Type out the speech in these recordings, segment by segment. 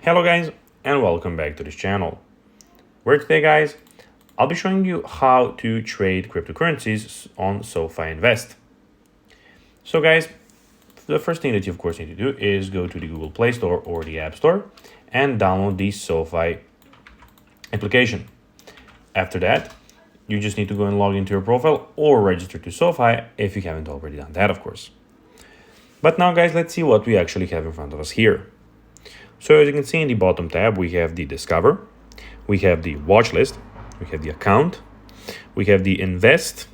Hello guys, and welcome back to this channel. Where today guys, I'll be showing you how to trade cryptocurrencies on SoFi Invest. So guys, the first thing that you of course need to do is go to the Google Play Store or the App Store and download the SoFi application. After that, you just need to go and log into your profile or register to SoFi if you haven't already done that, of course. But now guys, let's see what we actually have in front of us here. So as you can see in the bottom tab, we have the Discover, we have the Watch List, we have the Account, we have the Invest,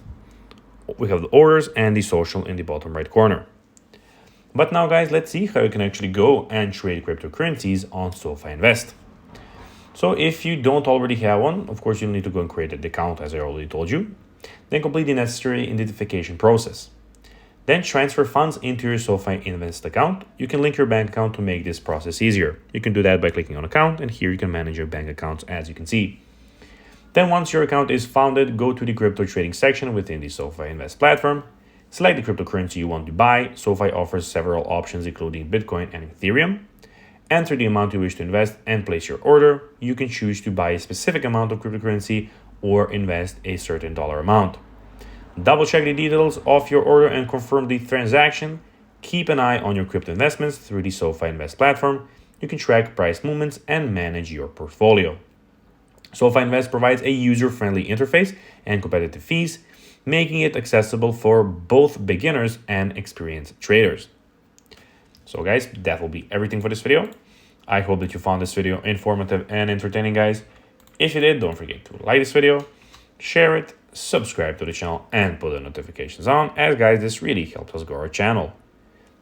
we have the Orders, and the Social in the bottom right corner. But now guys, let's see how you can actually go and trade cryptocurrencies on SoFi Invest. So if you don't already have one, of course you'll need to go and create an account as I already told you. Then complete the necessary identification process. Then transfer funds into your SoFi Invest account. You can link your bank account to make this process easier. You can do that by clicking on account, and here you can manage your bank accounts as you can see. Then once your account is founded, go to the crypto trading section within the SoFi Invest platform. Select the cryptocurrency you want to buy. SoFi offers several options including Bitcoin and Ethereum. Enter the amount you wish to invest and place your order. You can choose to buy a specific amount of cryptocurrency or invest a certain dollar amount. Double check the details of your order and confirm the transaction. Keep an eye on your crypto investments through the SoFi Invest platform. You can track price movements and manage your portfolio. SoFi Invest provides a user-friendly interface and competitive fees, making it accessible for both beginners and experienced traders. So guys, that will be everything for this video. I hope that you found this video informative and entertaining, guys. If you did, don't forget to like this video, share it, subscribe to the channel, and put the notifications on, as guys, this really helps us grow our channel.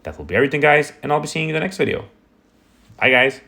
That will be everything, guys, and I'll be seeing you in the next video. Bye guys.